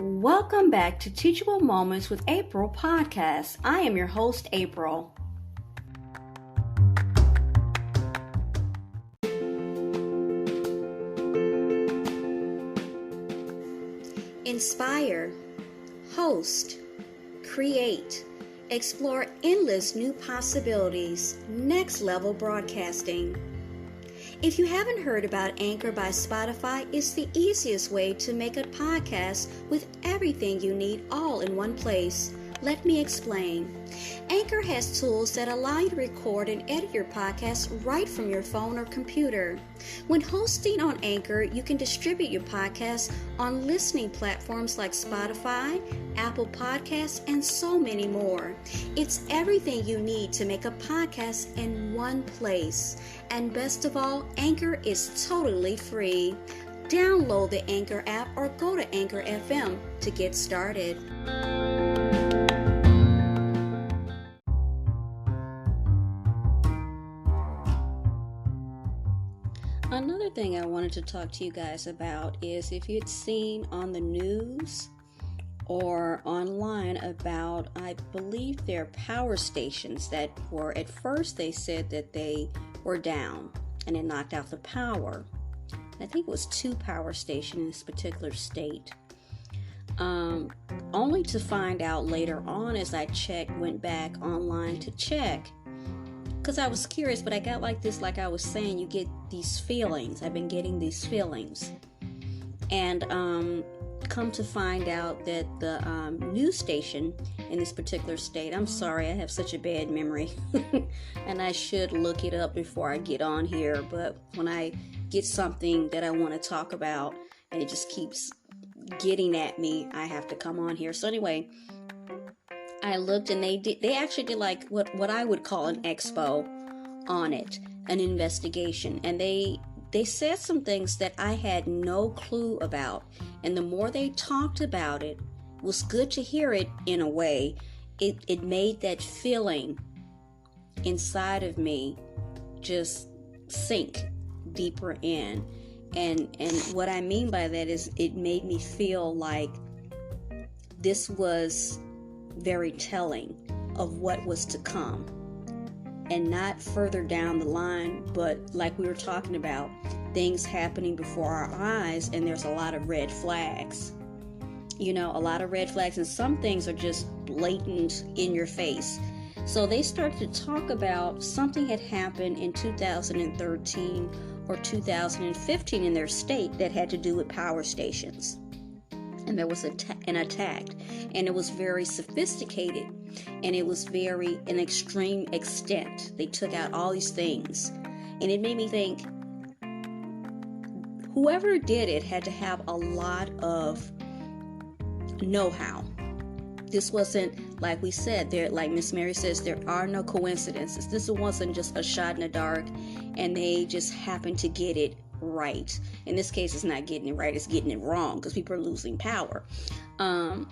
Welcome back to Teachable Moments with April podcast. I am your host, April. Inspire, host, create, explore endless new possibilities, next level broadcasting. If you haven't heard about Anchor by Spotify, it's the easiest way to make a podcast with everything you need all in one place. Let me explain. Anchor has tools that allow you to record and edit your podcast right from your phone or computer. When hosting on Anchor, you can distribute your podcast on listening platforms like Spotify, Apple Podcasts, and so many more. It's everything you need to make a podcast in one place. And best of all, Anchor is totally free. Download the Anchor app or go to Anchor FM to get started. Another thing I wanted to talk to you guys about is if you'd seen on the news or online about, I believe, their power stations that were, at first they said that they were down and it knocked out the power. I think it was 2 power stations in this particular state. Only to find out later on as I went back online to check, because I was curious, but I got like this, like I was saying, you get these feelings. I've been getting these feelings. And come to find out that the news station in this particular state, I'm sorry, I have such a bad memory, and I should look it up before I get on here, but when I get something that I want to talk about, and it just keeps getting at me, I have to come on here. So anyway, I looked and they actually did like what I would call an expo on it, an investigation. And they said some things that I had no clue about. And the more they talked about it, was good to hear it in a way. It made that feeling inside of me just sink deeper in. And what I mean by that is it made me feel like this was very telling of what was to come, and not further down the line, but like we were talking about, things happening before our eyes, and there's a lot of red flags, a lot of red flags, and some things are just blatant in your face. So they started to talk about something had happened in 2013 or 2015 in their state that had to do with power stations. And there was an attack, and it was very sophisticated, and it was an extreme extent. They took out all these things, and it made me think, whoever did it had to have a lot of know-how. This wasn't, like we said, like Miss Mary says, there are no coincidences. This wasn't just a shot in the dark, and they just happened to get it right. In this case, it's not getting it right, it's getting it wrong, because people are losing power. But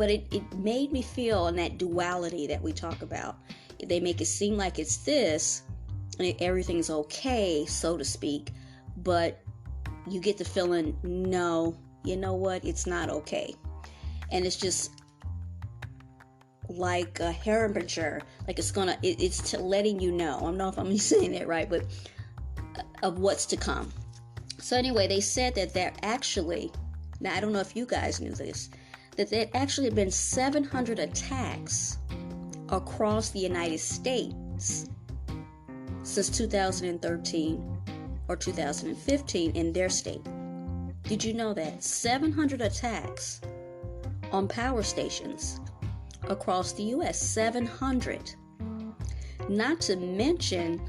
it made me feel in that duality that we talk about. They make it seem like it's this, and everything's okay, so to speak, but you get the feeling, no, you know what, it's not okay. And it's just like a harbinger, like it's letting you know. I don't know if I'm saying that right, but of what's to come. So anyway, they said that there actually, now I don't know if you guys knew this, that there actually been 700 attacks across the United States since 2013 or 2015 in their state. Did you know that? 700 attacks on power stations across the U.S. 700. Not to mention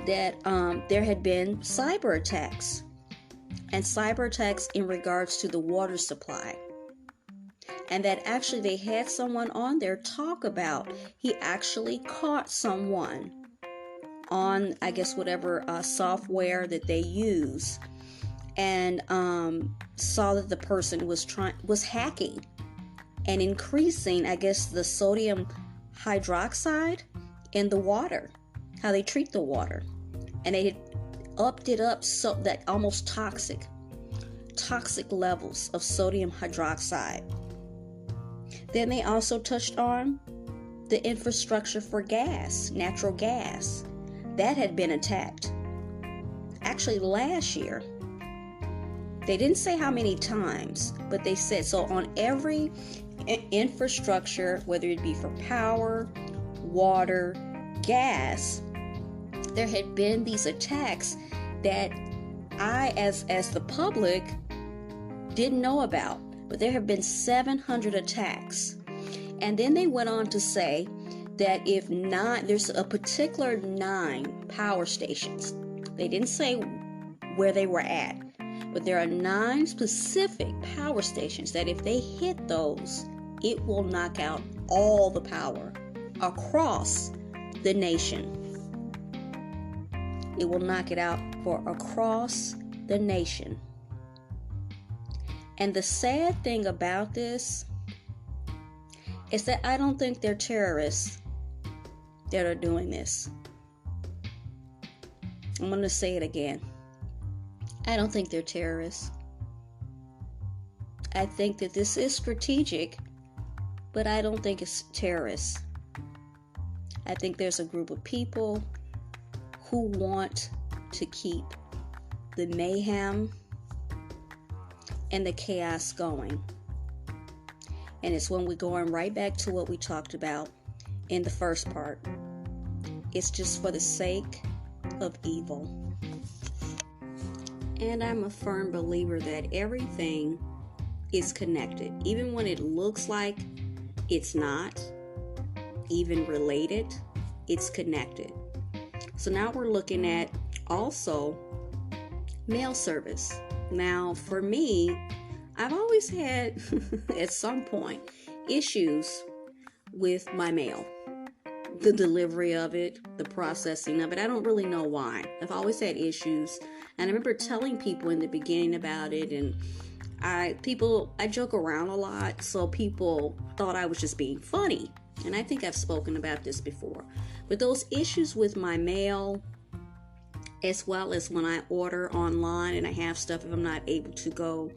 that there had been cyber attacks, and cyber attacks in regards to the water supply. And that actually they had someone on there talk about, he actually caught someone on, I guess, whatever software that they use, and saw that the person was hacking and increasing, I guess, the sodium hydroxide in the water, how they treat the water. And they had upped it up so that almost toxic toxic levels of sodium hydroxide. Then they also touched on the infrastructure for gas, natural gas. That had been attacked. Actually, last year. They didn't say how many times, but they said so on every infrastructure, whether it be for power, water, gas, there had been these attacks that I, as the public, didn't know about. But there have been 700 attacks. And then they went on to say that there's a particular 9 power stations. They didn't say where they were at, but there are 9 specific power stations that if they hit those, it will knock out all the power across the nation. It will knock it out for across the nation. And the sad thing about this is that I don't think they're terrorists that are doing this. I'm going to say it again. I don't think they're terrorists. I think that this is strategic, but I don't think it's terrorists. I think there's a group of people who want to keep the mayhem and the chaos going. And it's when we're going right back to what we talked about in the first part. It's just for the sake of evil. And I'm a firm believer that everything is connected. Even when it looks like it's not even related, it's connected. So now we're looking at also mail service. Now, for me, I've always had, at some point, issues with my mail. The delivery of it, the processing of it. I don't really know why. I've always had issues. And I remember telling people in the beginning about it, and I joke around a lot, so people thought I was just being funny. And I think I've spoken about this before. But those issues with my mail, as well as when I order online and I have stuff if I'm not able to go,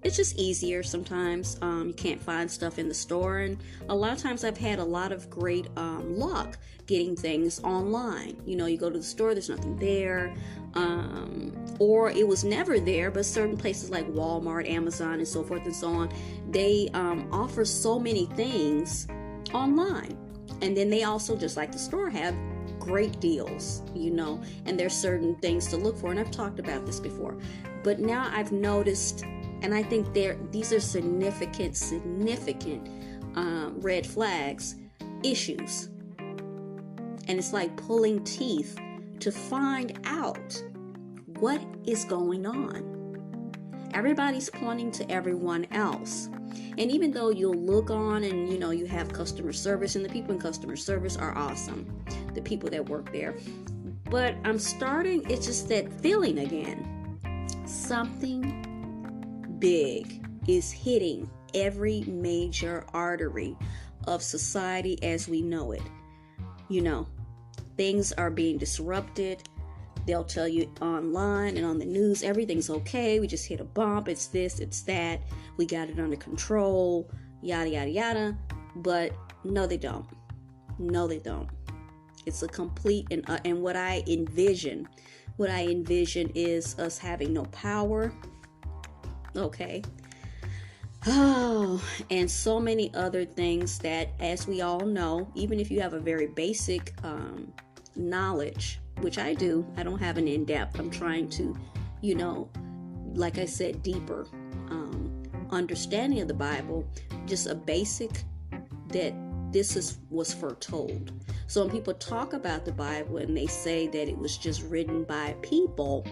it's just easier sometimes. You can't find stuff in the store, and a lot of times I've had a lot of great luck getting things online. You know, you go to the store, there's nothing there, or it was never there, but certain places like Walmart, Amazon, and so forth and so on, they offer so many things online. And then they also, just like the store, have great deals, you know, and there's certain things to look for, and I've talked about this before. But now I've noticed, and I think these are significant red flags, issues. And it's like pulling teeth to find out what is going on. Everybody's pointing to everyone else. And even though you'll look on and, you know, you have customer service, and the people in customer service are awesome, the people that work there. But it's just that feeling again. Something big is hitting every major artery of society as we know it. You know, things are being disrupted. They'll tell you online and on the news, everything's okay. We just hit a bump. It's this, it's that. We got it under control, yada, yada, yada. But no, they don't. No, they don't. It's a complete, and what I envision is us having no power. Okay. Oh, and so many other things that, as we all know, even if you have a very basic knowledge, which I do, I don't have an in-depth. I'm trying to, you know, like I said, deeper understanding of the Bible, just a basic that this was foretold. So when people talk about the Bible and they say that it was just written by people,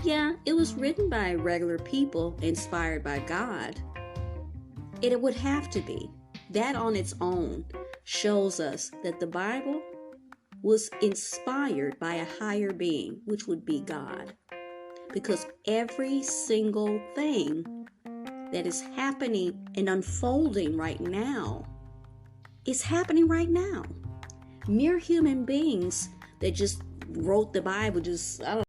yeah, it was written by regular people inspired by God. It would have to be. That on its own shows us that the Bible was inspired by a higher being, which would be God. Because every single thing that is happening and unfolding right now is happening right now. Mere human beings that just wrote the Bible, just, I don't